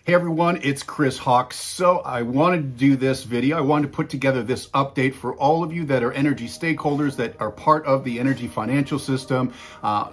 Hey everyone, it's Chris Hawks. So I wanted to do this video. I wanted to put together this update for all of you that are energy stakeholders that are part of the energy financial system.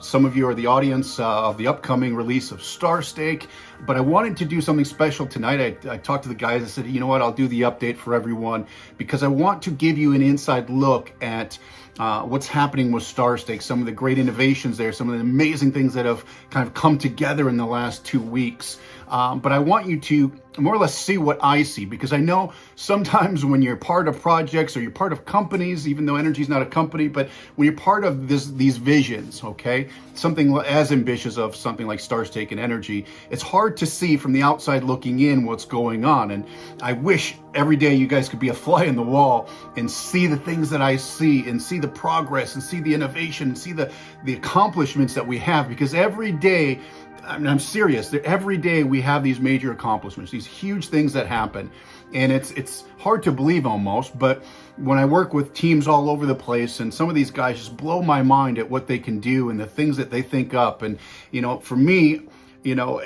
Some of you are the audience of the upcoming release of StarStake, but I wanted to do something special tonight. I talked to the guys. I said, you know what, I'll do the update for everyone because I want to give you an inside look at what's happening with StarStake, some of the great innovations there, some of the amazing things that have kind of come together in the last 2 weeks. But I want you to more or less see what I see, because I know sometimes when you're part of projects or you're part of companies, even though energy is not a company, but when you're part of these visions, okay, something as ambitious of something like StarStake and energy, it's hard to see from the outside looking in what's going on. And I wish every day you guys could be a fly in the wall and see the things that I see and see the progress and see the innovation and see the accomplishments that we have, because every day, I'm serious, every day we have these major accomplishments, these huge things that happen. And it's hard to believe almost, but when I work with teams all over the place, and some of these guys just blow my mind at what they can do and the things that they think up. And, you know, for me, you know,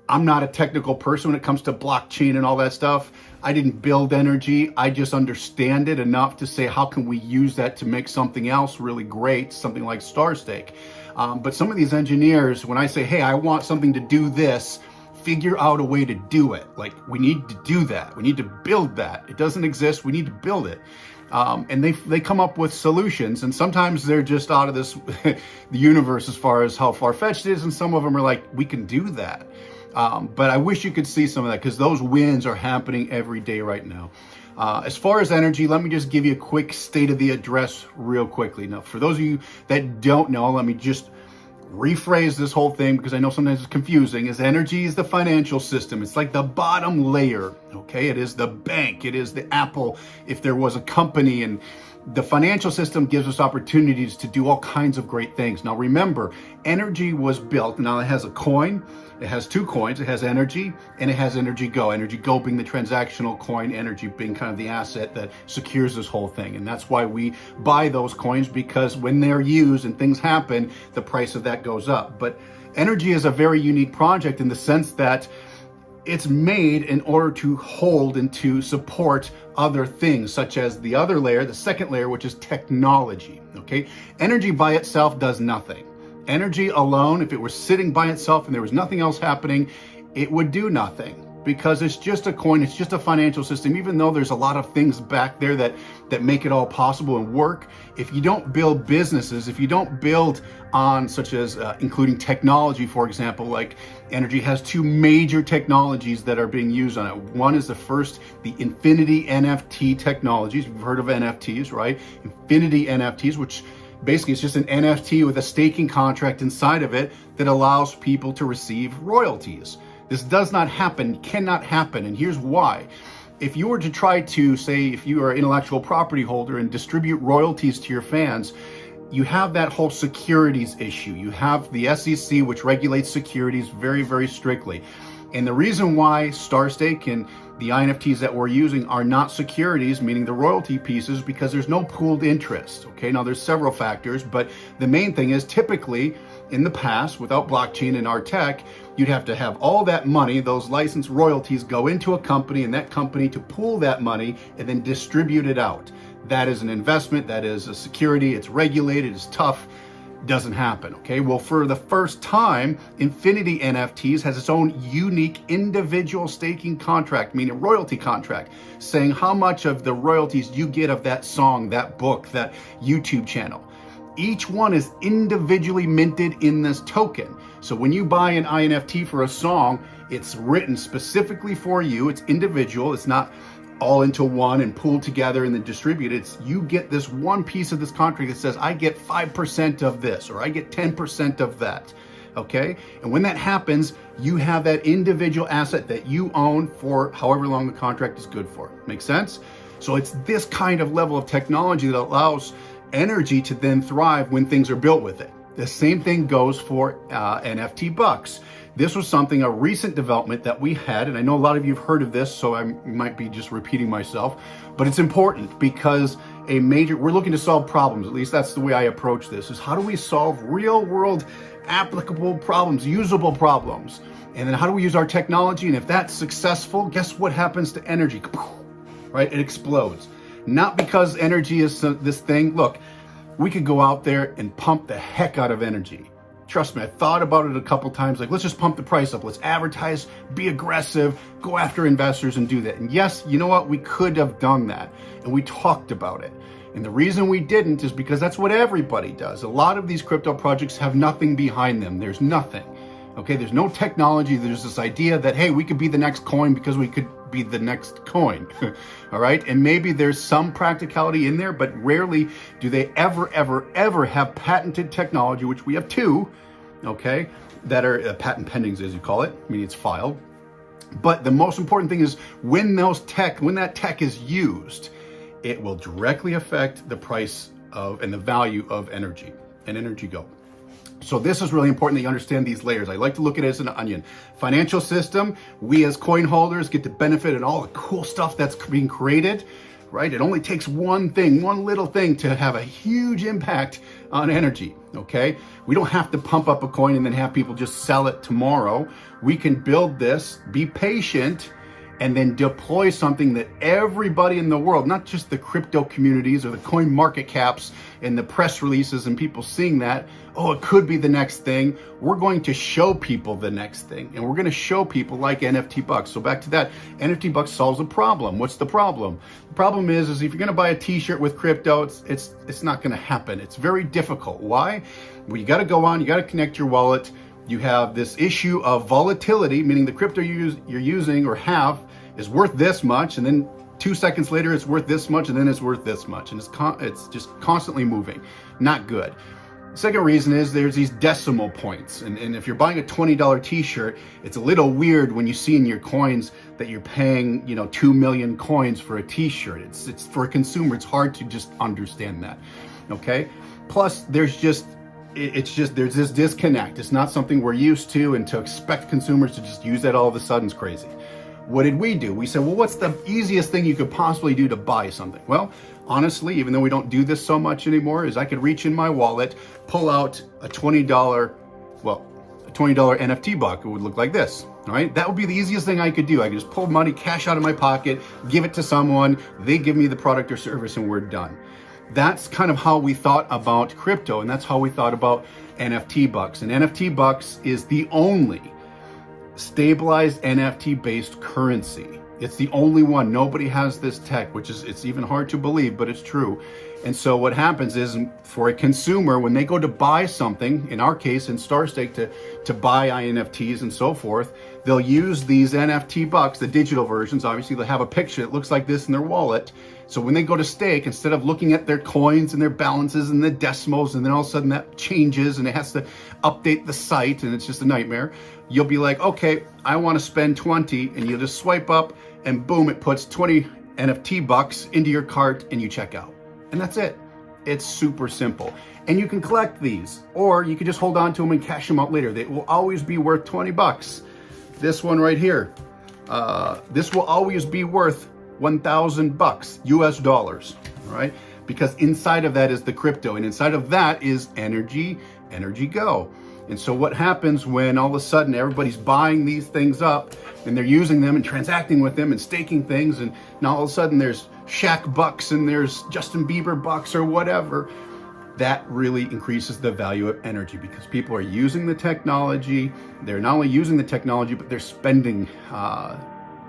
I'm not a technical person when it comes to blockchain and all that stuff. I didn't build energy. I just understand it enough to say, how can we use that to make something else really great, something like StarStake. But some of these engineers, when I say, hey, I want something to do this, figure out a way to do it. Like, we need to do that. We need to build that. It doesn't exist. We need to build it. And they come up with solutions, and sometimes they're just out of this the universe as far as how far-fetched it is, and some of them are like, we can do that. But I wish you could see some of that, because those wins are happening every day right now. As far as energy, let me just give you a quick state of the address real quickly. Now, for those of you that don't know, let me just rephrase this whole thing, because I know sometimes it's confusing. Energy is the financial system. It's like the bottom layer, okay? It is the bank. It is the Apple if there was a company, and the financial system gives us opportunities to do all kinds of great things. Now remember, energy was built, now it has a coin, it has two coins, it has energy and it has NRGY. NRGY being the transactional coin, energy being kind of the asset that secures this whole thing. And that's why we buy those coins, because when they're used and things happen, the price of that goes up. But energy is a very unique project in the sense that it's made in order to hold and to support other things, such as the other layer, the second layer, which is technology, okay? Energy by itself does nothing. Energy alone, if it were sitting by itself and there was nothing else happening, it would do nothing, because it's just a coin, it's just a financial system. Even though there's a lot of things back there that make it all possible and work, if you don't build businesses, if you don't build on such as including technology, for example, like energy has two major technologies that are being used on it. One is the infinity NFT technologies. You've heard of NFTs, right? Infinity NFTs, which basically it's just an NFT with a staking contract inside of it that allows people to receive royalties. This does not happen, cannot happen, and here's why. If you were to try to, say, if you are an intellectual property holder and distribute royalties to your fans, you have that whole securities issue. You have the SEC, which regulates securities very, very strictly. And the reason why StarStake and the INFTs that we're using are not securities, meaning the royalty pieces, because there's no pooled interest, okay? Now, there's several factors, but the main thing is typically in the past, without blockchain and our tech, you'd have to have all that money, those license royalties, go into a company, and that company to pool that money and then distribute it out. That is an investment, that is a security, it's regulated, it's tough. Doesn't happen, okay? Well, for the first time, Infinity NFTs has its own unique individual staking contract, meaning a royalty contract, saying how much of the royalties you get of that song, that book, that YouTube channel. Each one is individually minted in this token. So when you buy an INFT for a song, it's written specifically for you, it's individual, it's not all into one and pooled together and then distributed. It's you get this one piece of this contract that says, I get 5% of this, or I get 10% of that, okay? And when that happens, you have that individual asset that you own for however long the contract is good for. Make sense? So it's this kind of level of technology that allows energy to then thrive when things are built with it. The same thing goes for NFTBucks. This was a recent development that we had, and I know a lot of you have heard of this, so I might be just repeating myself, but it's important because we're looking to solve problems. At least that's the way I approach this, is how do we solve real world applicable problems, usable problems? And then how do we use our technology? And if that's successful, guess what happens to energy? Right? It explodes. Not because energy is this thing. Look, we could go out there and pump the heck out of energy. Trust me, I thought about it a couple times, like, let's just pump the price up. Let's advertise, be aggressive, go after investors and do that. And yes, you know what? We could have done that. And we talked about it. And the reason we didn't is because that's what everybody does. A lot of these crypto projects have nothing behind them. There's nothing. Okay, there's no technology. There's this idea that, hey, we could be the next coin because we could be the next coin. All right, and maybe there's some practicality in there, but rarely do they ever have patented technology, which we have two, okay, that are patent pendings, as you call it, meaning it's filed. But the most important thing is when that tech is used, it will directly affect the price of and the value of energy and NRGY. So this is really important that you understand these layers. I like to look at it as an onion. Financial system, we as coin holders get the benefit of all the cool stuff that's being created, right? It only takes one thing, one little thing to have a huge impact on energy, okay? We don't have to pump up a coin and then have people just sell it tomorrow. We can build this, be patient, and then deploy something that everybody in the world, not just the crypto communities or the coin market caps and the press releases and people seeing that, oh, it could be the next thing. We're going to show people the next thing. And we're going to show people like NFTBucks. So back to that, NFTBucks solves a problem. What's the problem? The problem is if you're going to buy a t-shirt with crypto, it's not going to happen. It's very difficult. Why? Well, you got to go on, you got to connect your wallet. You have this issue of volatility, meaning the crypto you're using or have is worth this much, and then 2 seconds later it's worth this much, and then it's worth this much, and it's just constantly moving. Not good. Second reason is there's these decimal points, and if you're buying a $20 t-shirt, it's a little weird when you see in your coins that you're paying 2 million coins for a t-shirt. It's for a consumer, it's hard to just understand that. Okay, plus there's this disconnect. It's not something we're used to, and to expect consumers to just use that all of a sudden is crazy. What did we do? We said, well, what's the easiest thing you could possibly do to buy something? Well, honestly, even though we don't do this so much anymore, is I could reach in my wallet, pull out a $20 NFT buck. It would look like this, all right? That would be the easiest thing I could do. I could just pull money, cash out of my pocket, give it to someone, they give me the product or service, and we're done. That's kind of how we thought about crypto, and that's how we thought about NFTBucks. And NFTBucks is the only stabilized NFT-based currency. It's the only one. Nobody has this tech, it's even hard to believe, but it's true. And so what happens is, for a consumer, when they go to buy something, in our case, in StarStake, to buy INFTs and so forth, they'll use these NFTBucks, the digital versions. Obviously, they'll have a picture that looks like this in their wallet. So when they go to stake, instead of looking at their coins and their balances and the decimals, and then all of a sudden that changes and it has to update the site and it's just a nightmare, you'll be like, okay, I want to spend 20, and you'll just swipe up and boom, it puts 20 NFTBucks into your cart and you check out. And that's it. It's super simple. And you can collect these, or you can just hold on to them and cash them out later. They will always be worth 20 bucks. This one right here, this will always be worth 1,000 bucks, US dollars, all right? Because inside of that is the crypto, and inside of that is NRGY. And so what happens when all of a sudden everybody's buying these things up and they're using them and transacting with them and staking things, and now all of a sudden there's Shaq bucks and there's Justin Bieber bucks or whatever, that really increases the value of energy, because people are using the technology. They're not only using the technology, but they're spending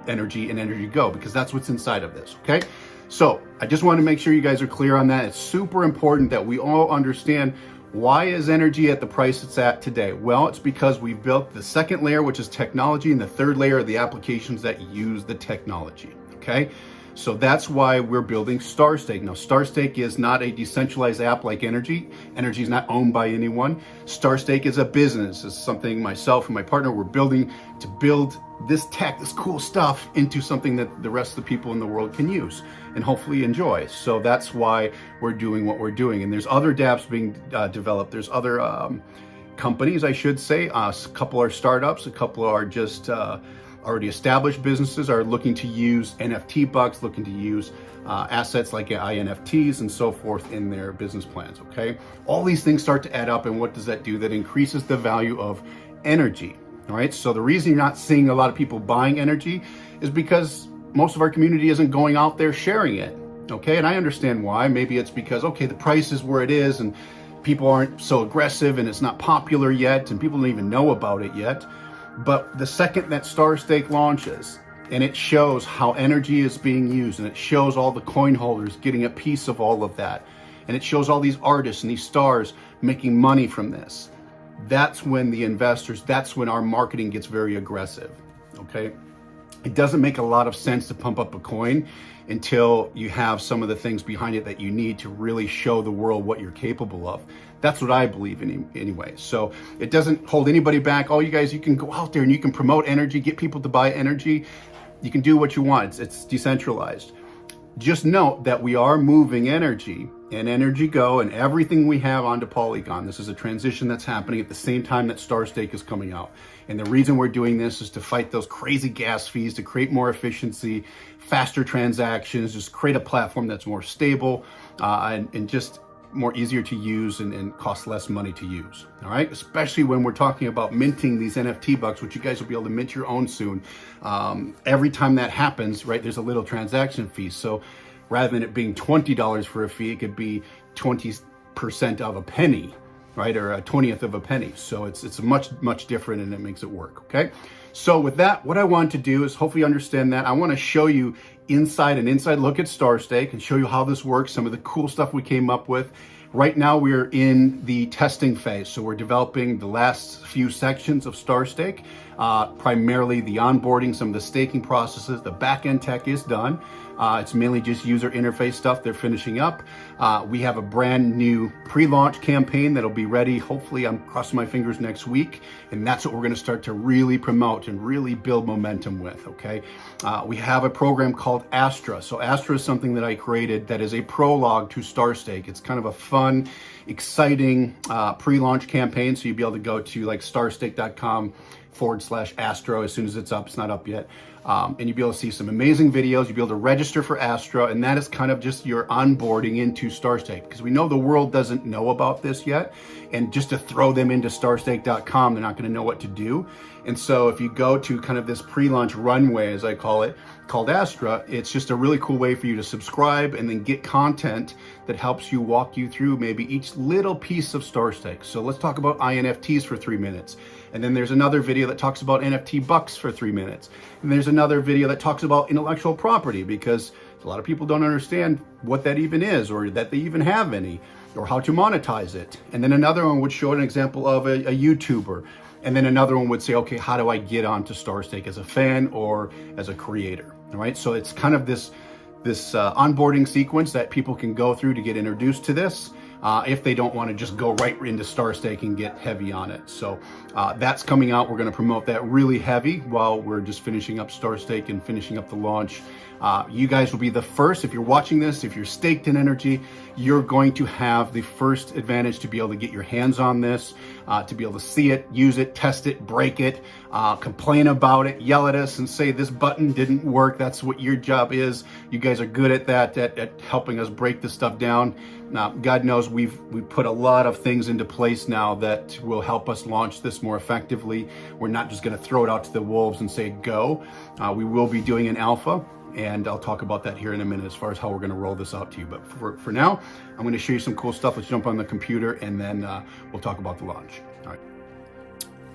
energy and NRGY, because that's what's inside of this, okay? So I just want to make sure you guys are clear on that. It's super important that we all understand, why is energy at the price it's at today? Well, it's because we've built the second layer, which is technology, and the third layer are the applications that use the technology, okay? So that's why we're building StarStake. Now, StarStake is not a decentralized app like NRGY. NRGY is not owned by anyone. StarStake is a business. It's something myself and my partner, we're building to build this tech, this cool stuff, into something that the rest of the people in the world can use and hopefully enjoy. So that's why we're doing what we're doing. And there's other dApps being developed. There's other companies, I should say. A couple are startups, a couple are just already established businesses are looking to use NFTBucks, looking to use assets like INFTs and so forth in their business plans, okay? All these things start to add up, and what does that do? That increases the value of energy, all right? So the reason you're not seeing a lot of people buying energy is because most of our community isn't going out there sharing it, okay? And I understand why. Maybe it's because, okay, the price is where it is and people aren't so aggressive and it's not popular yet and people don't even know about it yet. But the second that StarStake launches, and it shows how energy is being used, and it shows all the coin holders getting a piece of all of that, and it shows all these artists and these stars making money from this, that's when the investors, that's when our marketing gets very aggressive, okay? It doesn't make a lot of sense to pump up a coin until you have some of the things behind it that you need to really show the world what you're capable of. That's what I believe in anyway. So it doesn't hold anybody back. Oh, you guys, you can go out there and you can promote energy, get people to buy energy. You can do what you want. It's decentralized. Just note that we are moving energy and NRGY and everything we have onto Polygon. This is a transition that's happening at the same time that StarStake is coming out. And the reason we're doing this is to fight those crazy gas fees, to create more efficiency, faster transactions, just create a platform that's more stable and just more easier to use and cost less money to use, all right? Especially when we're talking about minting these NFTBucks, which you guys will be able to mint your own soon. Every time that happens, right, there's a little transaction fee. So rather than it being $20 for a fee, it could be 20% of a penny, right, or a 20th of a penny. So it's much different, and it makes it work, okay? So with that, what I want to do is hopefully understand that. I want to show you an inside look at StarStake and show you how this works, some of the cool stuff we came up with. Right now we're in the testing phase, so we're developing the last few sections of StarStake, primarily the onboarding, some of the staking processes. The back-end tech is done. It's mainly just user interface stuff they're finishing up. We have a brand new pre-launch campaign that'll be ready, hopefully, I'm crossing my fingers, next week. And that's what we're gonna start to really promote and really build momentum with, okay? We have a program called Astra. So Astra is something that I created that is a prologue to StarStake. It's kind of a fun, exciting pre-launch campaign. So you'll be able to go to like starstake.com/Astro as soon as it's up. It's not up yet. And you'll be able to see some amazing videos. You'll be able to register for Astra, and that is kind of just your onboarding into StarStake, because we know the world doesn't know about this yet. And just to throw them into starstake.com, they're not going to know what to do. And so if you go to kind of this pre-launch runway, as I call it, called Astra, it's just a really cool way for you to subscribe and then get content that helps you walk you through maybe each little piece of StarStake. So let's talk about INFTs for 3 minutes. And then there's another video that talks about NFTBucks for 3 minutes. And there's another video that talks about intellectual property, because a lot of people don't understand what that even is, or that they even have any, or how to monetize it. And then another one would show an example of a YouTuber. And then another one would say, okay, how do I get onto StarStake as a fan or as a creator? All right, so it's kind of this onboarding sequence that people can go through to get introduced to this, if they don't want to just go right into StarStake and get heavy on it. So that's coming out. We're going to promote that really heavy while we're just finishing up StarStake and finishing up the launch. You guys will be the first. If you're watching this, if you're staked in energy, you're going to have the first advantage to be able to get your hands on this, to be able to see it, use it, test it, break it, complain about it, yell at us and say this button didn't work. That's what your job is. You guys are good at that, at helping us break this stuff down. Now, God knows we've put a lot of things into place now that will help us launch this more effectively. We're not just going to throw it out to the wolves and say go. We will be doing an alpha, and I'll talk about that here in a minute as far as how we're going to roll this out to you. But for now, I'm going to show you some cool stuff. Let's jump on the computer, and then we'll talk about the launch. All right.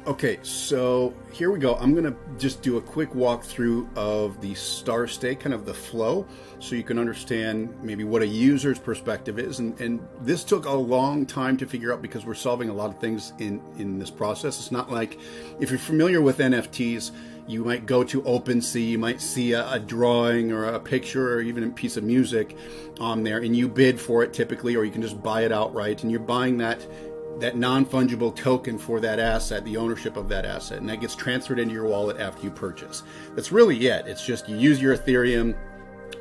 Okay, so here we go. I'm gonna just do a quick walkthrough of the StarStake, kind of the flow, so you can understand maybe what a user's perspective is. And this took a long time to figure out, because we're solving a lot of things in this process. It's not like, if you're familiar with NFTs, you might go to OpenSea, you might see a drawing or a picture or even a piece of music on there, and you bid for it typically, or you can just buy it outright, and you're buying that non-fungible token for that asset, the ownership of that asset, and that gets transferred into your wallet after you purchase. That's really it. It's just you use your Ethereum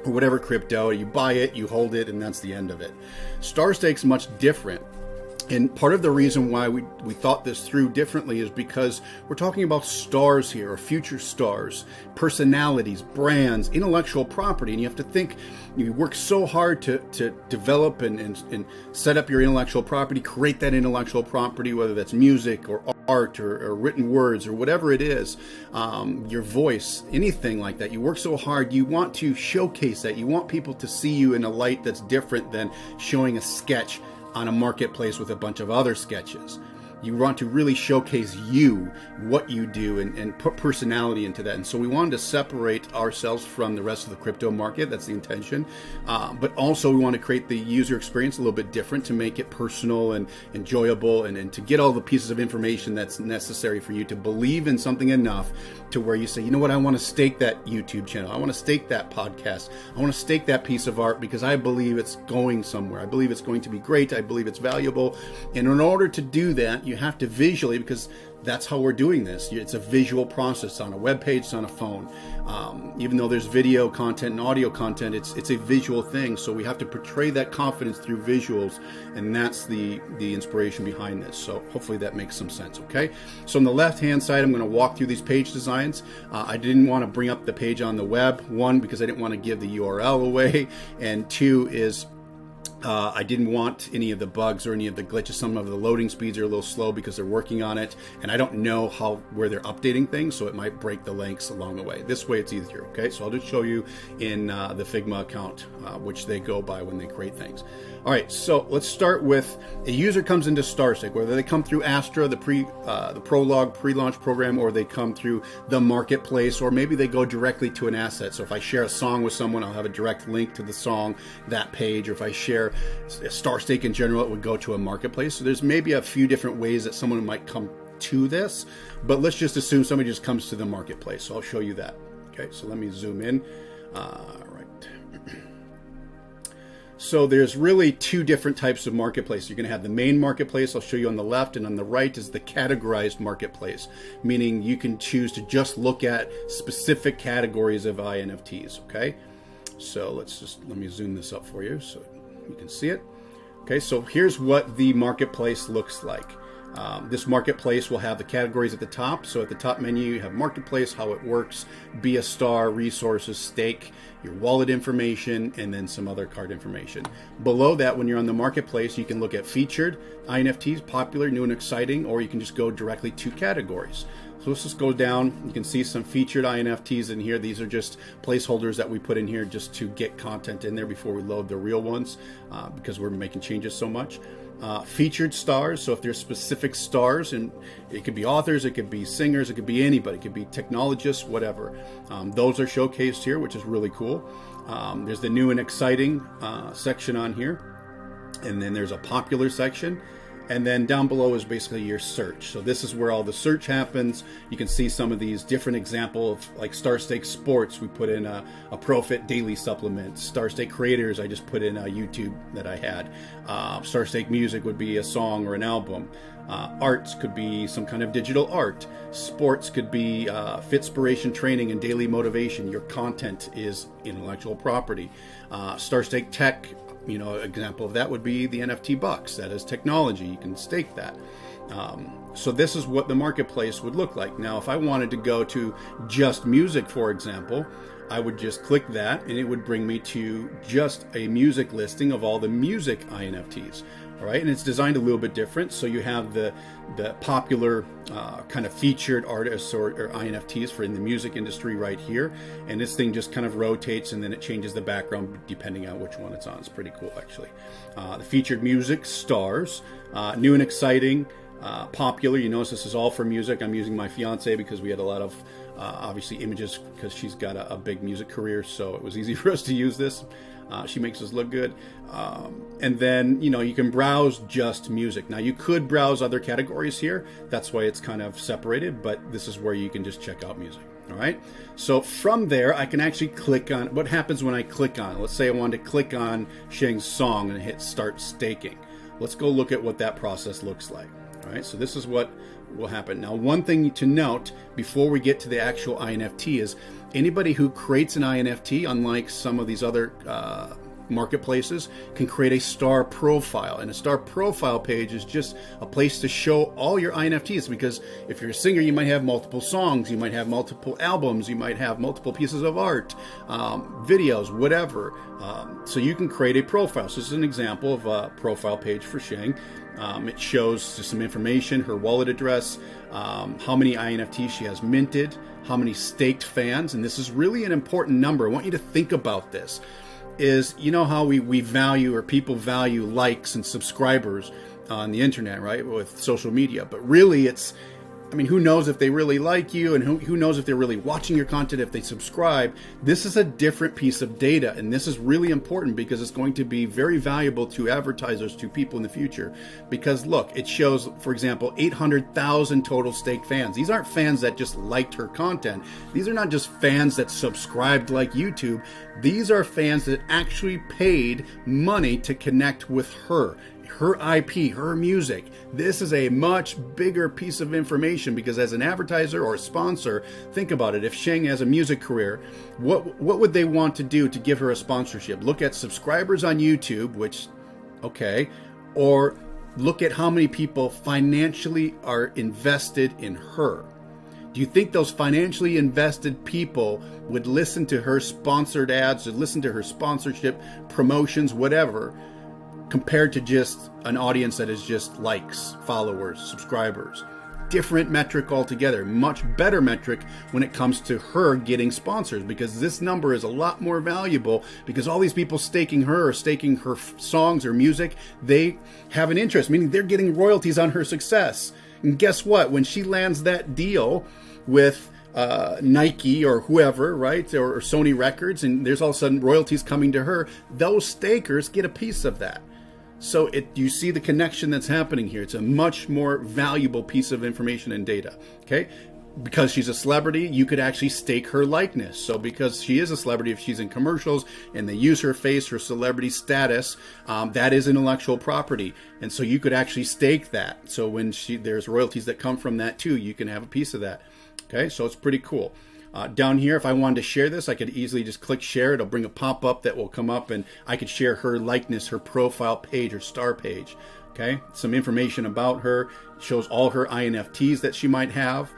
or whatever crypto, you buy it, you hold it, and that's the end of it. StarStake's much different. And part of the reason why we thought this through differently is because we're talking about stars here, or future stars, personalities, brands, intellectual property. And you have to think, you work so hard to develop and set up your intellectual property, create that intellectual property, whether that's music or art or written words or whatever it is, your voice, anything like that. You work so hard, you want to showcase that. You want people to see you in a light that's different than showing a sketch on a marketplace with a bunch of other sketches. You want to really showcase you, what you do, and put personality into that. And so we wanted to separate ourselves from the rest of the crypto market. That's the intention. But also we want to create the user experience a little bit different to make it personal and enjoyable, and to get all the pieces of information that's necessary for you to believe in something enough to where you say, you know what, I want to stake that YouTube channel. I want to stake that podcast. I want to stake that piece of art because I believe it's going somewhere. I believe it's going to be great. I believe it's valuable. And in order to do that, you have to visually, because that's how we're doing this. It's a visual process on a web page, it's on a phone. Even though there's video content and audio content, it's a visual thing. So we have to portray that confidence through visuals, and that's the inspiration behind this. So hopefully that makes some sense, okay? So on the left-hand side, I'm going to walk through these page designs. I didn't want to bring up the page on the web, one, because I didn't want to give the URL away, and two is I didn't want any of the bugs or any of the glitches. Some of the loading speeds are a little slow because they're working on it, and I don't know where they're updating things, so it might break the links along the way. This way it's easier, okay? So I'll just show you in the Figma account, which they go by when they create things. All right, so let's start with a user comes into StarStake, whether they come through Astra, the Prologue pre-launch program, or they come through the marketplace, or maybe they go directly to an asset. So if I share a song with someone, I'll have a direct link to the song, that page, or if I share StarStake in general, it would go to a marketplace. So there's maybe a few different ways that someone might come to this, but let's just assume somebody just comes to the marketplace. So I'll show you that. Okay, so let me zoom in. So there's really two different types of marketplace. You're going to have the main marketplace, I'll show you on the left, and on the right is the categorized marketplace, meaning you can choose to just look at specific categories of INFTs, okay? So let me zoom this up for you so you can see it. Okay, so here's what the marketplace looks like. This marketplace will have the categories at the top. So at the top menu, you have marketplace, how it works, be a star, resources, stake, your wallet information, and then some other card information. Below that, when you're on the marketplace, you can look at featured INFTs, popular, new and exciting, or you can just go directly to categories. So let's just go down. You can see some featured INFTs in here. These are just placeholders that we put in here just to get content in there before we load the real ones, because we're making changes so much. Featured stars, so if there's specific stars, and it could be authors, it could be singers, it could be anybody, it could be technologists, whatever. Those are showcased here, which is really cool. There's the new and exciting section on here, and then there's a popular section. And then down below is basically your search. So this is where all the search happens. You can see some of these different examples, like StarStake Sports, we put in a Profit Daily supplement. StarStake Creators, I just put in a YouTube that I had. StarStake Music would be a song or an album. Arts could be some kind of digital art. Sports could be Fitspiration training and daily motivation. Your content is intellectual property. StarStake Tech, example of that would be the NFTBucks. That is technology. You can stake that. So this is what the marketplace would look like. Now, if I wanted to go to just music, for example, I would just click that and it would bring me to just a music listing of all the music INFTs. All right, and it's designed a little bit different. So you have the popular kind of featured artists or INFTs for in the music industry right here. And this thing just kind of rotates and then it changes the background depending on which one it's on. It's pretty cool, actually. The featured music stars, new and exciting, popular. You notice this is all for music. I'm using my fiance because we had a lot of obviously images because she's got a big music career. So it was easy for us to use this. She makes us look good. And then, you can browse just music. Now, you could browse other categories here. That's why it's kind of separated, but this is where you can just check out music. All right. So from there, I can actually click on what happens when I click on it. Let's say I wanted to click on Sheng's song and hit start staking. Let's go look at what that process looks like. All right. So this is what will happen. Now, one thing to note before we get to the actual INFT is anybody who creates an INFT, unlike some of these other marketplaces can create a star profile. And a star profile page is just a place to show all your INFTs, because if you're a singer, you might have multiple songs, you might have multiple albums, you might have multiple pieces of art, videos, whatever. So you can create a profile. So this is an example of a profile page for Sheng. It shows just some information, her wallet address, how many INFTs she has minted, how many staked fans, and this is really an important number. I want you to think about this. Is, you know how we value, or people value, likes and subscribers on the internet, right, with social media, but really it's, I mean, who knows if they really like you, and who knows if they're really watching your content, if they subscribe. This is a different piece of data, and this is really important because it's going to be very valuable to advertisers, to people in the future. Because look, it shows, for example, 800,000 total staked fans. These aren't fans that just liked her content. These are not just fans that subscribed like YouTube. These are fans that actually paid money to connect with her IP, her music. This is a much bigger piece of information, because as an advertiser or a sponsor, think about it. If Sheng has a music career, what would they want to do to give her a sponsorship? Look at subscribers on YouTube, which, okay, or look at how many people financially are invested in her. Do you think those financially invested people would listen to her sponsored ads, would listen to her sponsorship, promotions, whatever, compared to just an audience that is just likes, followers, subscribers? Different metric altogether, much better metric when it comes to her getting sponsors, because this number is a lot more valuable, because all these people staking her, or staking her songs or music, they have an interest, meaning they're getting royalties on her success. And guess what? When she lands that deal with Nike or whoever, right, or Sony Records, and there's all of a sudden royalties coming to her, those stakers get a piece of that. So you see the connection that's happening here. It's a much more valuable piece of information and data, okay? Because she's a celebrity, you could actually stake her likeness. So because she is a celebrity, if she's in commercials and they use her face, her celebrity status, that is intellectual property. And so you could actually stake that. So when there's royalties that come from that too, you can have a piece of that. Okay, so it's pretty cool. Down here, if I wanted to share this, I could easily just click share. It'll bring a pop-up that will come up, and I could share her likeness, her profile page, her star page. Okay, some information about her. It shows all her INFTs that she might have.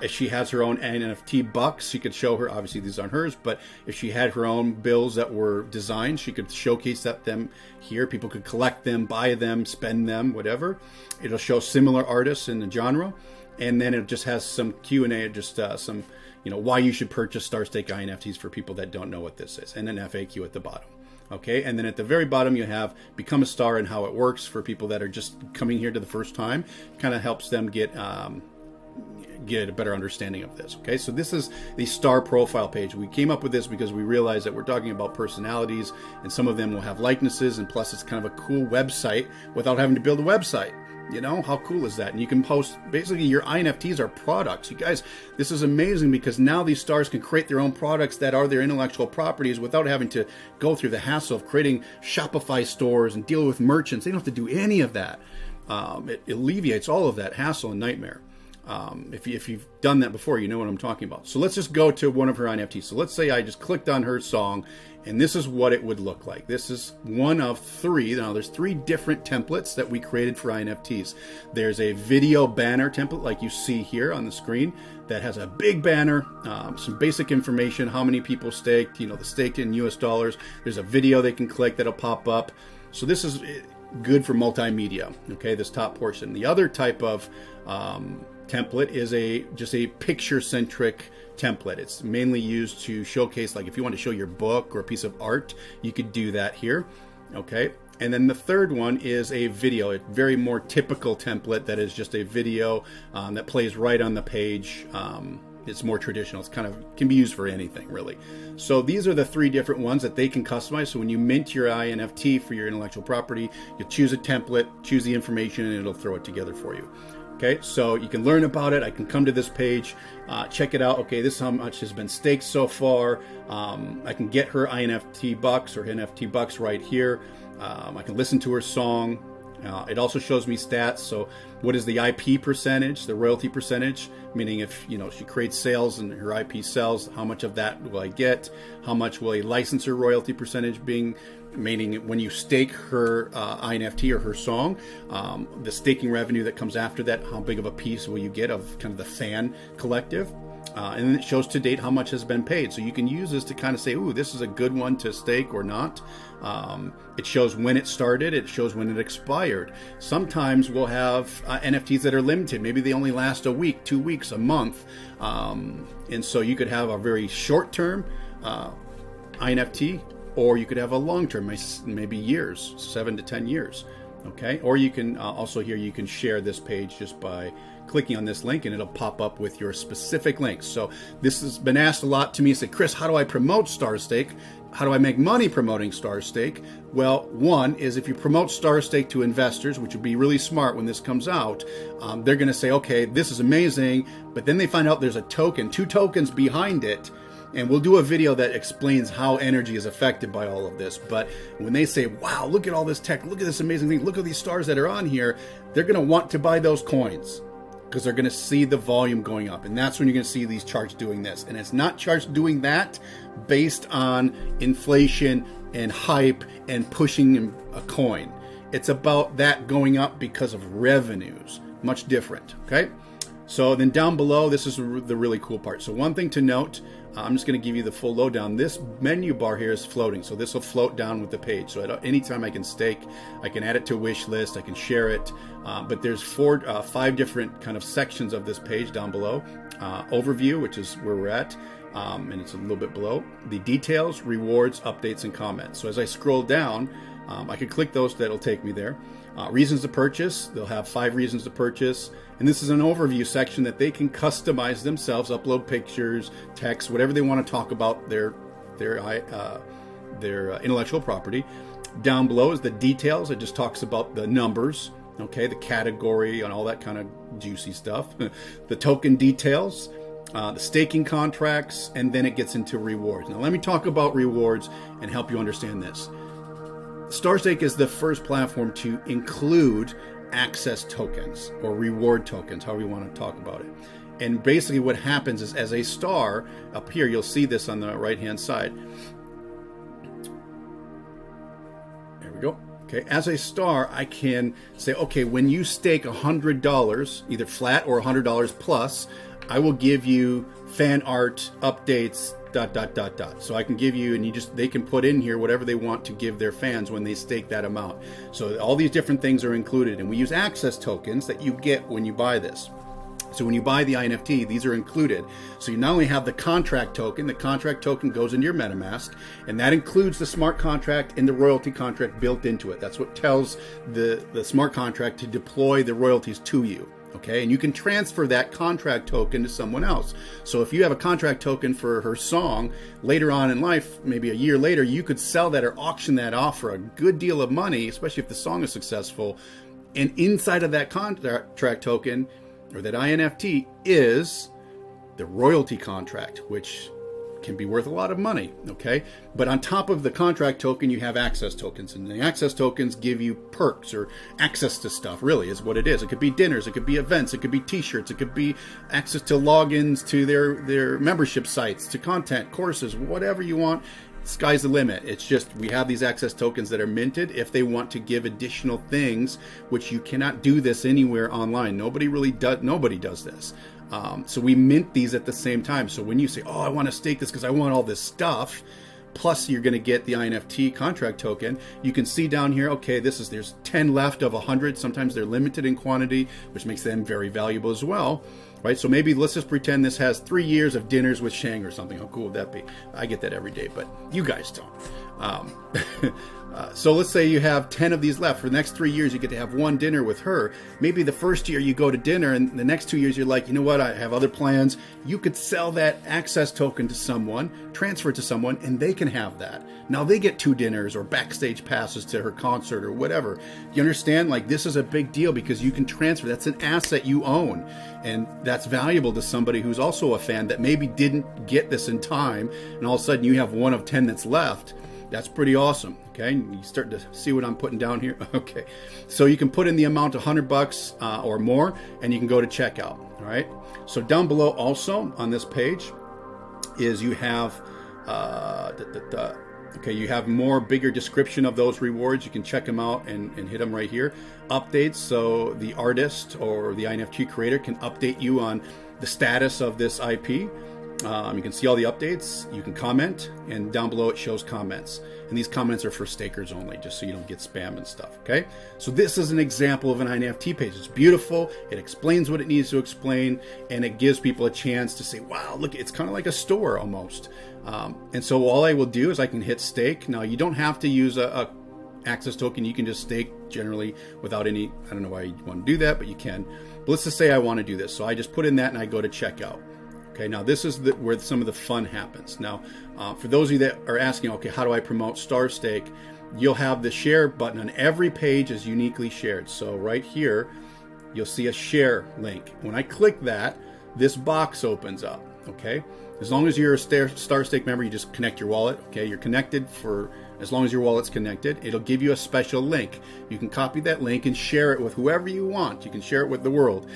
If she has her own NFTBucks, she could show her. Obviously, these aren't hers, but if she had her own bills that were designed, she could showcase them here. People could collect them, buy them, spend them, whatever. It'll show similar artists in the genre, and then it just has some Q&A, just some, why you should purchase StarStake INFTs for people that don't know what this is, and an FAQ at the bottom. Okay, and then at the very bottom you have become a star and how it works for people that are just coming here to the first time. Kind of helps them get a better understanding of this. Okay, so this is the star profile page. We came up with this because we realized that we're talking about personalities, and some of them will have likenesses, and plus it's kind of a cool website without having to build a website. How cool is that? And you can post, basically your INFTs are products. You guys, this is amazing, because now these stars can create their own products that are their intellectual properties without having to go through the hassle of creating Shopify stores and deal with merchants. They don't have to do any of that. It alleviates all of that hassle and nightmare. If you've done that before, you know what I'm talking about. So let's just go to one of her INFTs. So let's say I just clicked on her song, and this is what it would look like. This is one of three. Now, there's three different templates that we created for INFTs. There's a video banner template, like you see here on the screen, that has a big banner, some basic information, how many people staked, the staked in US dollars. There's a video they can click that'll pop up. So this is good for multimedia, okay, this top portion. The other type of template is just a picture-centric template. It's mainly used to showcase, like if you want to show your book or a piece of art, you could do that here, okay? And then the third one is a video, a very more typical template that is just a video that plays right on the page. It's more traditional. It's can be used for anything, really. So these are the three different ones that they can customize. So when you mint your INFT for your intellectual property, you choose a template, choose the information, and it'll throw it together for you. Okay, so you can learn about it. I can come to this page, check it out. Okay, this is how much has been staked so far. I can get her INFTBucks or NFTBucks right here. I can listen to her song. It also shows me stats. So what is the IP percentage, the royalty percentage? Meaning if, she creates sales and her IP sells, how much of that will I get? How much will a licensor royalty percentage being? Meaning when you stake her NFT or her song, the staking revenue that comes after that, how big of a piece will you get of kind of the fan collective? And then it shows to date how much has been paid. So you can use this to kind of say, ooh, this is a good one to stake or not. It shows when it started. It shows when it expired. Sometimes we'll have NFTs that are limited. Maybe they only last a week, 2 weeks, a month. And so you could have a very short-term NFT, or you could have a long-term, maybe years, 7 to 10 years. Okay, or you can also here you can share this page just by clicking on this link, and it'll pop up with your specific links. So this has been asked a lot to me. Say, Chris, how do I promote StarStake? How do I make money promoting StarStake? Well, one is if you promote StarStake to investors, which would be really smart when this comes out, they're going to say, okay, this is amazing, but then they find out there's a token, 2 tokens behind it. And we'll do a video that explains how energy is affected by all of this. But when they say, wow, look at all this tech, look at this amazing thing, look at these stars that are on here, they're going to want to buy those coins because they're going to see the volume going up. And that's when you're going to see these charts doing this. And it's not charts doing that based on inflation and hype and pushing a coin. It's about that going up because of revenues. Much different, okay? So then down below, this is the really cool part. So one thing to note, I'm just going to give you the full lowdown. This menu bar here is floating, so this will float down with the page. So at any time I can stake, I can add it to a wish list, I can share it. But there's 5 different kind of sections of this page down below. Overview, which is where we're at, and it's a little bit below. The details, rewards, updates, and comments. So as I scroll down, I can click those, that'll take me there. Reasons to purchase, they'll have 5 reasons to purchase. And this is an overview section that they can customize themselves, upload pictures, text, whatever they want to talk about their intellectual property. Down below is the details. It just talks about the numbers, okay, the category and all that kind of juicy stuff. The token details, the staking contracts, and then it gets into rewards. Now let me talk about rewards and help you understand this. StarStake is the first platform to include access tokens or reward tokens, however you want to talk about it. And basically what happens is as a star, up here, you'll see this on the right-hand side. There we go. Okay, as a star, I can say, okay, when you stake $100, either flat or $100 plus, I will give you fan art, updates, ... So I can give you, and they can put in here whatever they want to give their fans when they stake that amount. So all these different things are included, and we use access tokens that you get when you buy this. So when you buy the NFT, these are included. So you not only have the contract token goes into your MetaMask, and that includes the smart contract and the royalty contract built into it. That's what tells the smart contract to deploy the royalties to you. Okay, and you can transfer that contract token to someone else. So if you have a contract token for her song, later on in life, maybe a year later, you could sell that or auction that off for a good deal of money, especially if the song is successful. And inside of that contract token, or that INFT, is the royalty contract, which can be worth a lot of money, okay? But on top of the contract token, you have access tokens, and the access tokens give you perks or access to stuff, really is what it is. It could be dinners, it could be events, it could be t-shirts, it could be access to logins to their membership sites, to content, courses, whatever you want. Sky's the limit. It's just we have these access tokens that are minted if they want to give additional things, which you cannot do this anywhere online. Nobody does this. So we mint these at the same time. So when you say, oh, I want to stake this because I want all this stuff, plus you're going to get the INFT contract token, you can see down here, okay, there's 10 left of 100. Sometimes they're limited in quantity, which makes them very valuable as well. Right, so maybe let's just pretend this has 3 years of dinners with Shang or something. How cool would that be? I get that every day, but you guys don't. So let's say you have 10 of these left. For the next 3 years, you get to have one dinner with her. Maybe the first year you go to dinner, and the next 2 years you're like, you know what, I have other plans. You could sell that access token to someone, transfer it to someone, and they can have that. Now they get 2 dinners or backstage passes to her concert or whatever. You understand? Like, this is a big deal because you can transfer. That's an asset you own. And that's valuable to somebody who's also a fan that maybe didn't get this in time, and all of a sudden you have one of 10 that's left. That's pretty awesome. Okay, you start to see what I'm putting down here. Okay, so you can put in the amount of $100 or more, and you can go to checkout. All right, so down below also on this page is you have okay, you have more bigger description of those rewards. You can check them out and hit them right here. Updates, so the artist or the NFT creator can update you on the status of this IP. You can see all the updates. You can comment, and down below it shows comments. And these comments are for stakers only, just so you don't get spam and stuff, okay? So this is an example of an NFT page. It's beautiful. It explains what it needs to explain, and it gives people a chance to say, wow, look, it's kind of like a store almost. And so all I will do is I can hit stake. Now, you don't have to use a access token. You can just stake generally without any, I don't know why you want to do that, but you can. But let's just say I want to do this. So I just put in that and I go to checkout. Okay, now this is where some of the fun happens. Now, for those of you that are asking, okay, how do I promote StarStake? You'll have the share button on every page is uniquely shared. So right here, you'll see a share link. When I click that, this box opens up, okay? As long as you're a StarStake member, you just connect your wallet, okay? You're connected for as long as your wallet's connected. It'll give you a special link. You can copy that link and share it with whoever you want. You can share it with the world.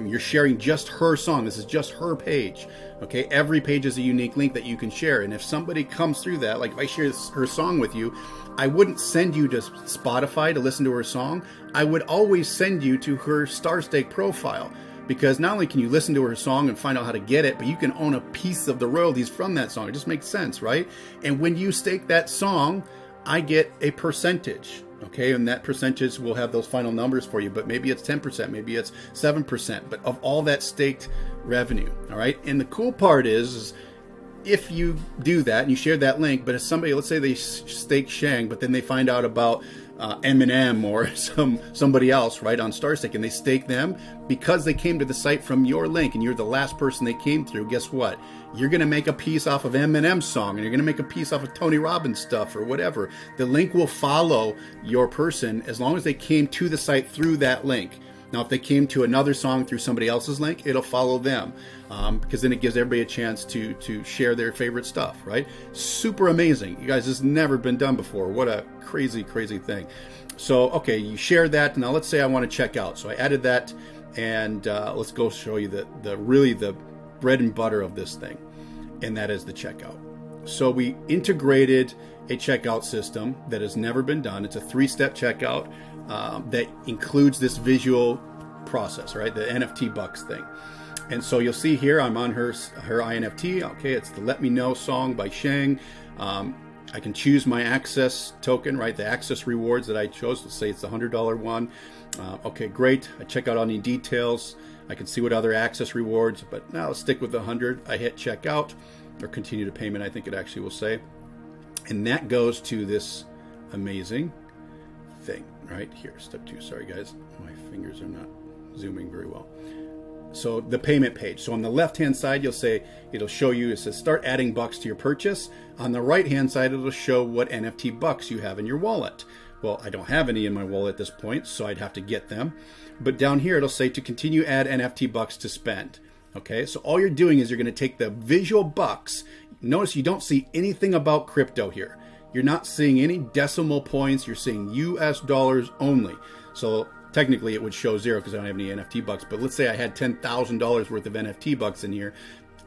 You're sharing just her song. This is just her page, okay? Every page is a unique link that you can share. And if somebody comes through that, like if I share her song with you, I wouldn't send you to Spotify to listen to her song. I would always send you to her StarStake profile. Because not only can you listen to her song and find out how to get it, but you can own a piece of the royalties from that song. It just makes sense, right? And when you stake that song, I get a percentage, okay? And that percentage will have those final numbers for you, but maybe it's 10%, maybe it's 7%, but of all that staked revenue, all right? And the cool part is if you do that and you share that link, but if somebody, let's say they stake Shang, but then they find out about Eminem or somebody else, right, on StarStake, and they stake them because they came to the site from your link and you're the last person they came through. Guess what? You're going to make a piece off of Eminem's song, and you're going to make a piece off of Tony Robbins stuff or whatever. The link will follow your person as long as they came to the site through that link. Now, if they came to another song through somebody else's link, it'll follow them because then it gives everybody a chance to share their favorite stuff, right? Super amazing. You guys, this has never been done before. What a crazy, crazy thing. So, okay, you shared that. Now, let's say I want to check out. So I added that, and let's go show you the really the bread and butter of this thing, and that is the checkout. So we integrated a checkout system that has never been done. It's a 3-step checkout that includes this visual process, right? The NFTBucks thing. And so you'll see here, I'm on her INFT. Okay, it's the Let Me Know song by Shang. I can choose my access token, right? The access rewards that I chose. Let's say it's the $100 one. Okay, great. I check out any details. I can see what other access rewards, but now let's stick with the 100. I hit checkout or continue to payment, I think it actually will say. And that goes to this amazing thing right here. Step 2. Sorry, guys. My fingers are not zooming very well. So the payment page. So on the left-hand side, you'll say, it'll show you, it says start adding bucks to your purchase. On the right-hand side, it'll show what NFT bucks you have in your wallet. Well, I don't have any in my wallet at this point, so I'd have to get them. But down here, it'll say to continue add NFT bucks to spend. Okay, so all you're doing is you're going to take the visual bucks. Notice you don't see anything about crypto here. You're not seeing any decimal points. You're seeing US dollars only. So technically it would show 0 because I don't have any NFT bucks. But let's say I had $10,000 worth of NFT bucks in here.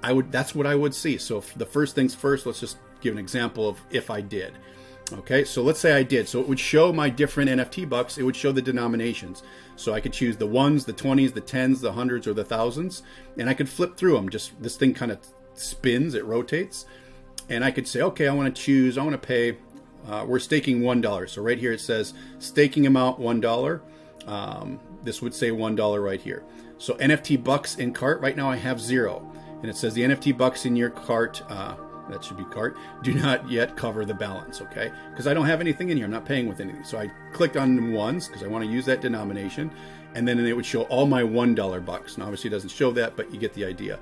That's what I would see. So the first things first, let's just give an example of if I did. Okay, so let's say I did. So it would show my different NFT bucks. It would show the denominations. So I could choose the 1s, the 20s, the 10s, the 100s, or the 1000s. And I could flip through them. Just this thing kind of spins, it rotates. And I could say, okay, I want to pay, we're staking $1. So right here it says staking amount $1. This would say $1 right here. So NFT bucks in cart, right now I have 0. And it says the NFT bucks in your cart, that should be cart, do not yet cover the balance, okay? Because I don't have anything in here, I'm not paying with anything. So I clicked on the 1s because I want to use that denomination. And then it would show all my $1 bucks. Now obviously it doesn't show that, but you get the idea.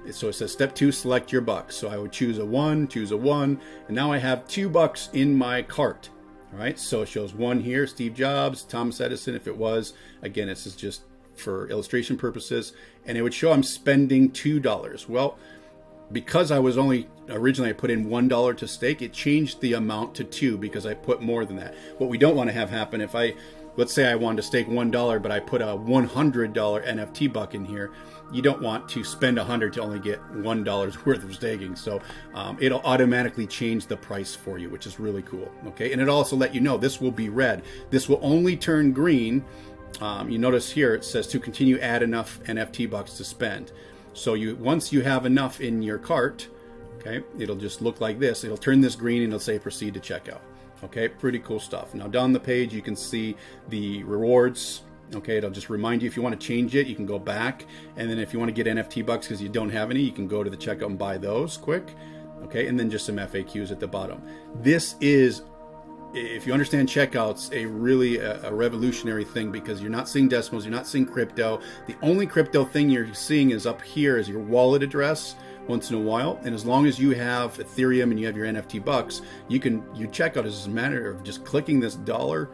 So it says step 2, select your bucks. So I would choose a 1, and now I have $2 in my cart. All right, so it shows 1 here, Steve Jobs, Thomas Edison, if it was. Again, this is just for illustration purposes. And it would show I'm spending $2. Well, because I was only, originally I put in $1 to stake, it changed the amount to 2 because I put more than that. What we don't want to have happen, if let's say I wanted to stake $1, but I put a $100 NFT buck in here, you don't want to spend 100 to only get $1 worth of staking. So it'll automatically change the price for you, which is really cool. Okay, and it'll also let you know this will be red. This will only turn green. You notice here it says to continue, add enough NFT bucks to spend. So once you have enough in your cart, okay, it'll just look like this. It'll turn this green and it'll say proceed to checkout. Okay, pretty cool stuff. Now down the page you can see the rewards. Okay, it'll just remind you if you want to change it, you can go back. And then if you want to get NFT bucks because you don't have any, you can go to the checkout and buy those quick. Okay, and then just some FAQs at the bottom. This is, if you understand checkouts, a really a revolutionary thing, because you're not seeing decimals, you're not seeing crypto. The only crypto thing you're seeing is up here is your wallet address once in a while. And as long as you have Ethereum and you have your NFT bucks, your checkout is a matter of just clicking this dollar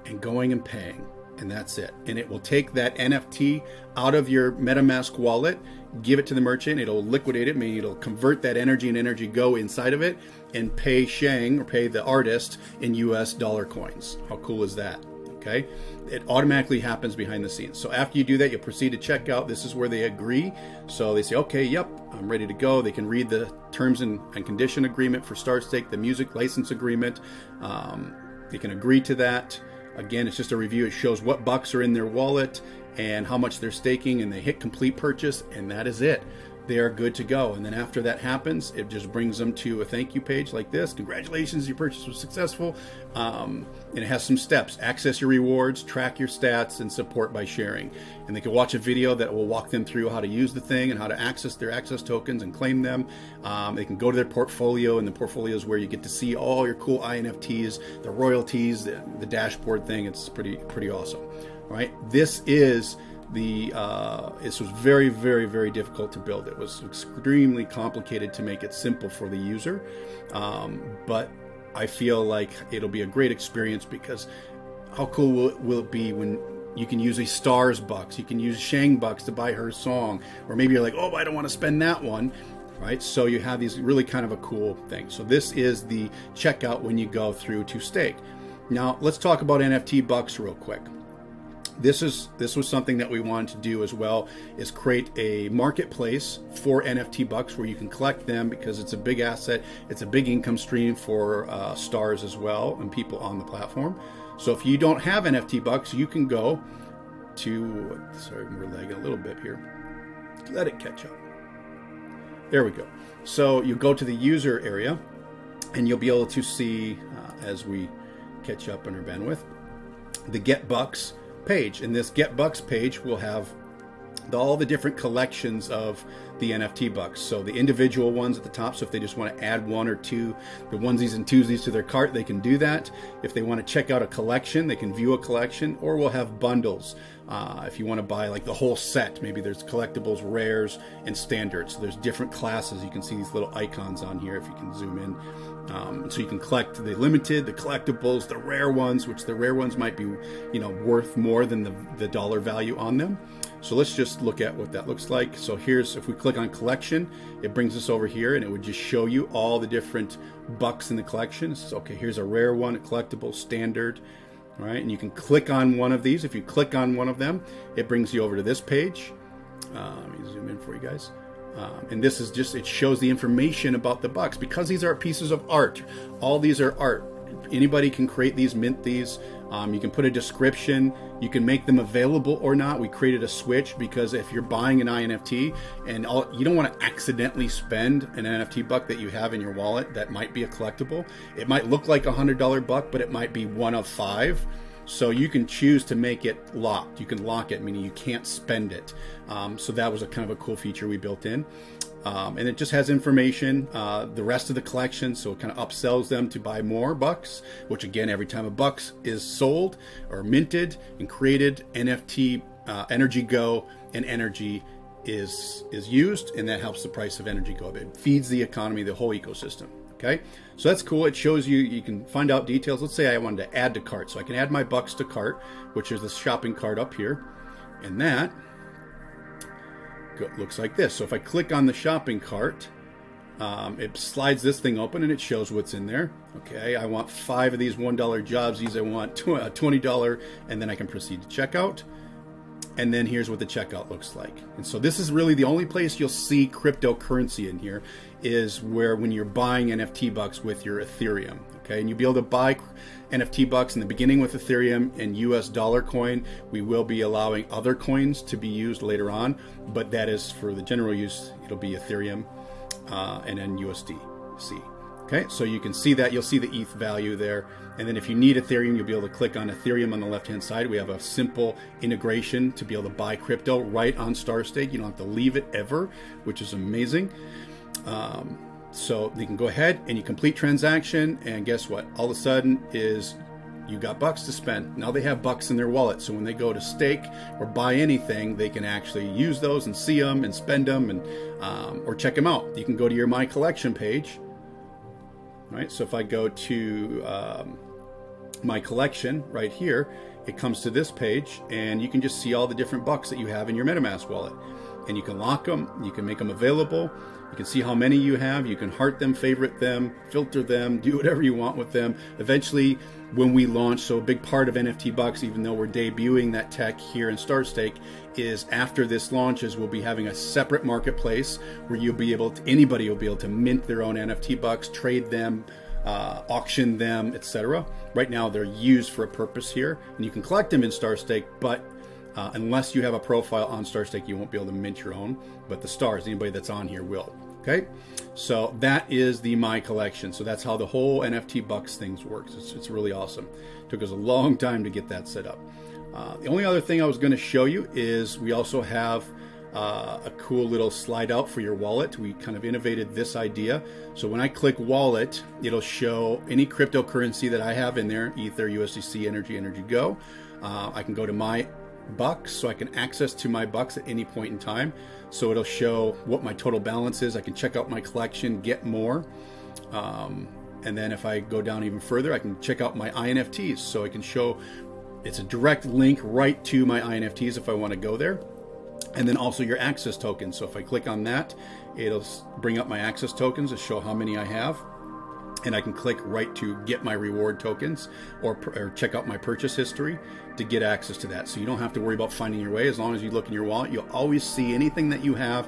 and going and paying. And that's it. And it will take that NFT out of your MetaMask wallet, give it to the merchant, it'll liquidate it, meaning it'll convert that energy and NRGY inside of it and pay Shang, or pay the artist, in US dollar coins. How cool is that? Okay, it automatically happens behind the scenes. So after you do that, you'll proceed to checkout. This is where they agree. So they say, okay, yep, I'm ready to go. They can read the terms and condition agreement for StarStake, the music license agreement. They can agree to that. Again, it's just a review. It shows what bucks are in their wallet and how much they're staking, and they hit complete purchase, and that is it. They are good to go. And then after that happens, it just brings them to a thank you page like this. Congratulations, your purchase was successful. And it has some steps. Access your rewards, track your stats, and support by sharing. And they can watch a video that will walk them through how to use the thing and how to access their access tokens and claim them. They can go to their portfolio, and the portfolio is where you get to see all your cool INFTs, the royalties, the dashboard thing. It's pretty awesome. All right, this is this was very, very, very difficult to build. It was extremely complicated to make it simple for the user, but I feel like it'll be a great experience, because how cool will it be when you can use a Stars bucks, you can use Shang bucks to buy her song, or maybe you're like, oh, I don't want to spend that one, right? So you have these really kind of a cool thing. So this is the checkout when you go through to stake. Now let's talk about NFTBucks real quick. This was something that we wanted to do as well, is create a marketplace for NFTBucks where you can collect them, because it's a big asset. It's a big income stream for stars as well and people on the platform. So if you don't have NFTBucks, you can go to, sorry, we're lagging a little bit here. Let it catch up. There we go. So you go to the user area and you'll be able to see, as we catch up on our bandwidth, the Get Bucks page. And this Get Bucks page will have all the different collections of the NFT bucks. So the individual ones at the top, so if they just want to add one or two, the onesies and twosies to their cart, they can do that. If they want to check out a collection, they can view a collection, or we'll have bundles. If you want to buy like the whole set, maybe there's collectibles, rares, and standards. So there's different classes. You can see these little icons on here if you can zoom in. So you can collect the limited, the collectibles, the rare ones, which the rare ones might be, worth more than the dollar value on them. So let's just look at what that looks like. So here's, if we click on collection, it brings us over here, and it would just show you all the different bucks in the collection. It says, okay, here's a rare one, a collectible, standard. All right, and you can click on one of these. If you click on one of them, it brings you over to this page. Let me zoom in for you guys. And this is just, it shows the information about the bucks, because these are pieces of art. All these are art. Anybody can create these, mint these. You can put a description. You can make them available or not. We created a switch, because if you're buying an INFT and you don't want to accidentally spend an NFT buck that you have in your wallet that might be a collectible. It might look like $100 buck, but it might be one of 5. So you can choose to make it locked. You can lock it, meaning you can't spend it. So that was a kind of a cool feature we built in. And it just has information, the rest of the collection, so it kind of upsells them to buy more bucks, which again, every time a bucks is sold or minted and created, NFT, NRGY and NRGY is used, and that helps the price of NRGY go up. It feeds the economy, the whole ecosystem. Okay, so that's cool. It shows you can find out details. Let's say I wanted to add to cart, so I can add my bucks to cart, which is the shopping cart up here, and that looks like this. So if I click on the shopping cart, It slides this thing open and it shows what's in there. Okay, I want 5 of these $1 jobs. These I want $20, and then I can proceed to checkout. And then here's what the checkout looks like. And so this is really the only place you'll see cryptocurrency in here, is where when you're buying NFTBucks with your Ethereum. Okay, and you'll be able to buy NFTBucks in the beginning with Ethereum and US dollar coin. We will be allowing other coins to be used later on, but that is for the general use. It'll be Ethereum and then USDC. Okay, so you can see that. You'll see the ETH value there. And then if you need Ethereum, you'll be able to click on Ethereum on the left-hand side. We have a simple integration to be able to buy crypto right on StarStake. You don't have to leave it ever, which is amazing. So you can go ahead and you complete transaction, and guess what? All of a sudden is you got bucks to spend. Now they have bucks in their wallet. So when they go to stake or buy anything, they can actually use those and see them and spend them, and or check them out. You can go to your My Collection page. Right, so if I go to my collection right here, it comes to this page, and you can just see all the different bucks that you have in your MetaMask wallet. And you can lock them, you can make them available, you can see how many you have, you can heart them, favorite them, filter them, do whatever you want with them. Eventually, when we launch, so a big part of NFTBucks, even though we're debuting that tech here in StarStake, is after this launches, we'll be having a separate marketplace where you'll be able to, anybody will be able to mint their own NFTBucks, trade them, auction them, etc. Right now, they're used for a purpose here, and you can collect them in StarStake, but unless you have a profile on StarStake, you won't be able to mint your own, but the stars, anybody that's on here will. Okay, so that is the My Collection. So that's how the whole NFTBucks things works. It's really awesome. It took us a long time to get that set up. The only other thing I was going to show you is we also have a cool little slide out for your wallet. We kind of innovated this idea. So when I click wallet, it'll show any cryptocurrency that I have in there, Ether, USDC, NRGY. I can go to my bucks, so I can access to my bucks at any point in time. So it'll show what my total balance is. I can check out my collection, get more. And then if I go down even further, I can check out my INFTs. So I can show, it's a direct link right to my INFTs if I want to go there. And then also your access tokens. So if I click on that, it'll bring up my access tokens to show how many I have. And I can click right to get my reward tokens, or check out my purchase history to get access to that. So you don't have to worry about finding your way. As long as you look in your wallet, you'll always see anything that you have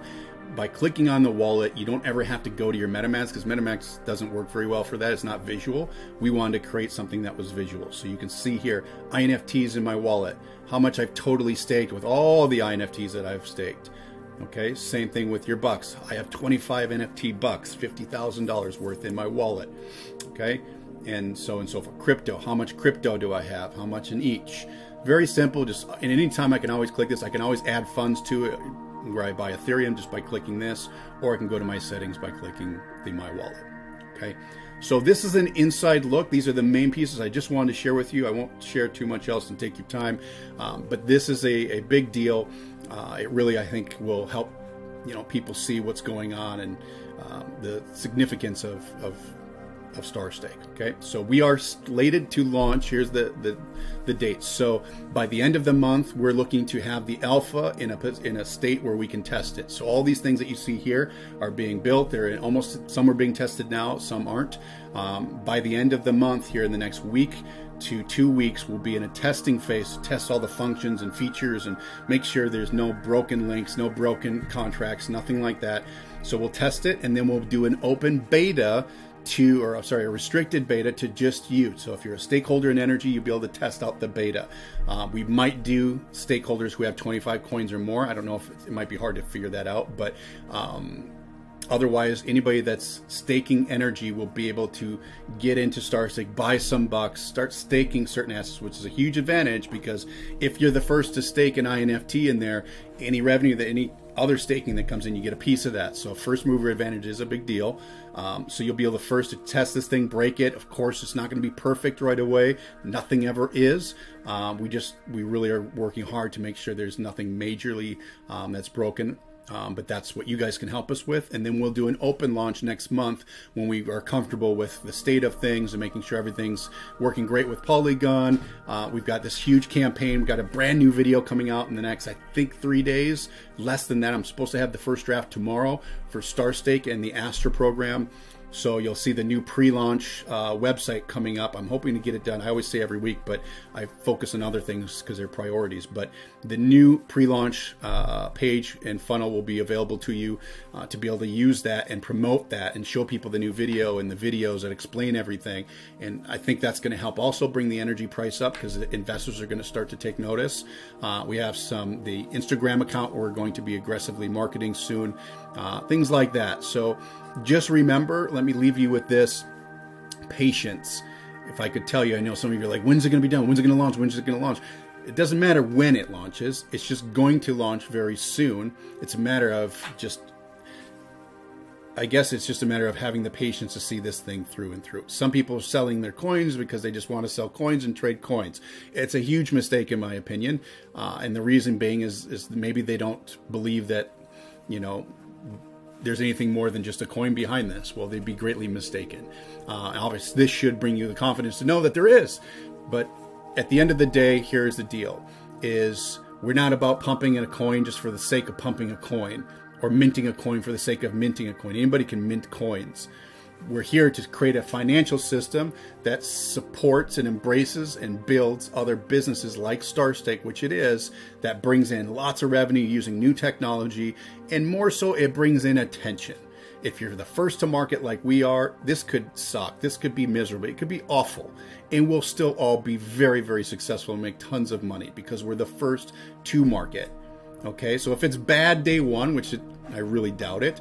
by clicking on the wallet. You don't ever have to go to your MetaMask, because MetaMask doesn't work very well for that. It's not visual. We wanted to create something that was visual. So you can see here, INFTs in my wallet, how much I've totally staked with all the INFTs that I've staked. Okay, same thing with your bucks. I have 25 NFT bucks, $50,000 worth in my wallet. Okay, and so for crypto, how much crypto do I have? How much in each? Very simple. Just, and anytime I can always click this. I can always add funds to it, where I buy Ethereum just by clicking this, or I can go to my settings by clicking the My Wallet. Okay, so this is an inside look. These are the main pieces I just wanted to share with you. I won't share too much else and take your time, but this is a big deal. It really, I think, will help people see what's going on and the significance of StarStake. Okay, so we are slated to launch. Here's the dates. So by the end of the month, we're looking to have the alpha in a state where we can test it. So all these things that you see here are being built. They're almost, some are being tested now, some aren't. By the end of the month, here in the next week to 2 weeks, we'll be in a testing phase to test all the functions and features and make sure there's no broken links, no broken contracts, nothing like that. So we'll test it, and then we'll do an open beta a restricted beta to just you. So if you're a stakeholder in NRGY, you'll be able to test out the beta. We might do stakeholders who have 25 coins or more. I don't know if it might be hard to figure that out, but otherwise, anybody that's staking NRGY will be able to get into StarStake, buy some bucks, start staking certain assets, which is a huge advantage, because if you're the first to stake an INFT in there, any revenue that any other staking that comes in, you get a piece of that. So first mover advantage is a big deal. So you'll be able to first to test this thing, break it. Of course, it's not going to be perfect right away. Nothing ever is. We really are working hard to make sure there's nothing majorly that's broken. But that's what you guys can help us with. And then we'll do an open launch next month when we are comfortable with the state of things and making sure everything's working great with Polygon. We've got this huge campaign. We've got a brand new video coming out in the next, I think, 3 days. Less than that. I'm supposed to have the first draft tomorrow for StarStake and the Astra program. So you'll see the new pre-launch website coming up. I'm hoping to get it done. I always say every week, but I focus on other things because they're priorities. But the new pre-launch page and funnel will be available to you to be able to use that and promote that and show people the new video and the videos that explain everything. And I think that's going to help also bring the energy price up because investors are going to start to take notice. We have the Instagram account we're going to be aggressively marketing soon, things like that. So just remember, let me leave you with this: patience. If I could tell you, I know some of you are like, when's it going to be done? When's it going to launch? When's it going to launch? It doesn't matter when it launches. It's just going to launch very soon. It's a matter of I guess it's just a matter of having the patience to see this thing through and through. Some people are selling their coins because they just want to sell coins and trade coins. It's a huge mistake in my opinion. And the reason being is maybe they don't believe that, there's anything more than just a coin behind this. Well, they'd be greatly mistaken. Obviously, this should bring you the confidence to know that there is. But at the end of the day, here's the deal: is we're not about pumping in a coin just for the sake of pumping a coin or minting a coin for the sake of minting a coin. Anybody can mint coins. We're here to create a financial system that supports and embraces and builds other businesses like StarStake, which it is, that brings in lots of revenue using new technology, and more so, it brings in attention. If you're the first to market like we are, this could suck. This could be miserable. It could be awful. And we'll still all be very, very successful and make tons of money because we're the first to market. Okay, so if it's bad day one, which I really doubt it,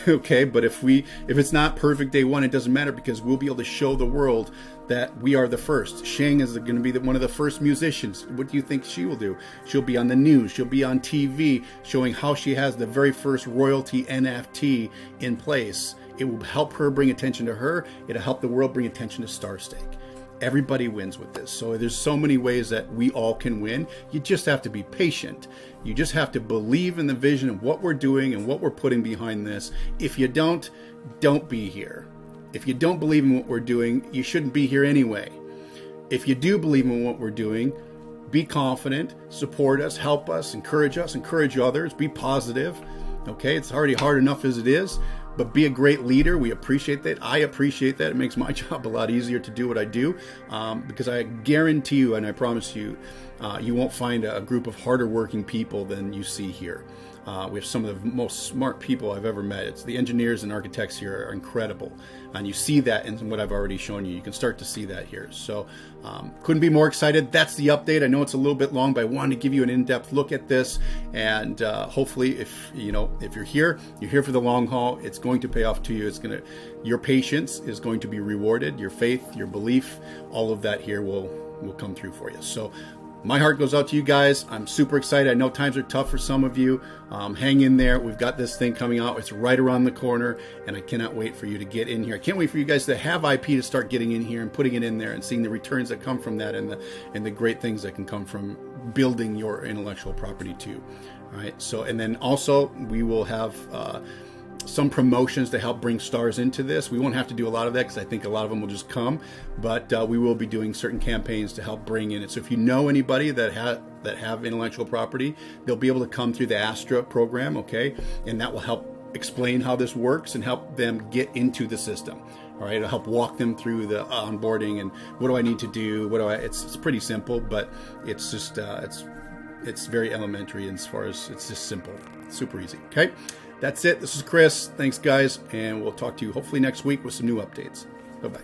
okay, but if it's not perfect day one, it doesn't matter because we'll be able to show the world that we are the first. Shang is going to be one of the first musicians. What do you think she will do? She'll be on the news. She'll be on TV showing how she has the very first royalty NFT in place. It will help her bring attention to her. It'll help the world bring attention to StarStake. Everybody wins with this. So there's so many ways that we all can win. You just have to be patient. You just have to believe in the vision of what we're doing and what we're putting behind this. If you don't be here. If you don't believe in what we're doing, you shouldn't be here anyway. If you do believe in what we're doing, be confident, support us, help us, encourage others, be positive. Okay, it's already hard enough as it is. But be a great leader. We appreciate that. I appreciate that. It makes my job a lot easier to do what I do because I guarantee you and I promise you, you won't find a group of harder working people than you see here. We have some of the most smart people I've ever met. It's the engineers and architects here are incredible. And you see that in what I've already shown you. You can start to see that here. So couldn't be more excited. That's the update. I know it's a little bit long, but I wanted to give you an in-depth look at this. And hopefully if you're here for the long haul, it's going to pay off to you. Your patience is going to be rewarded. Your faith, your belief, all of that here will come through for you. So my heart goes out to you guys. I'm super excited. I know times are tough for some of you. Hang in there. We've got this thing coming out. It's right around the corner, and I cannot wait for you to get in here. I can't wait for you guys to have IP to start getting in here and putting it in there and seeing the returns that come from that and the great things that can come from building your intellectual property too. All right. So, and then also we will have some promotions to help bring stars into this. We won't have to do a lot of that because I think a lot of them will just come, but we will be doing certain campaigns to help bring in it. So if you know anybody that have intellectual property, they'll be able to come through the Astra program, okay? And that will help explain how this works and help them get into the system. All right, it'll help walk them through the onboarding and what do I need to do? It's pretty simple, but it's just it's very elementary as far as it's just simple, super easy. Okay. That's it. This is Chris. Thanks, guys. And we'll talk to you hopefully next week with some new updates. Bye-bye.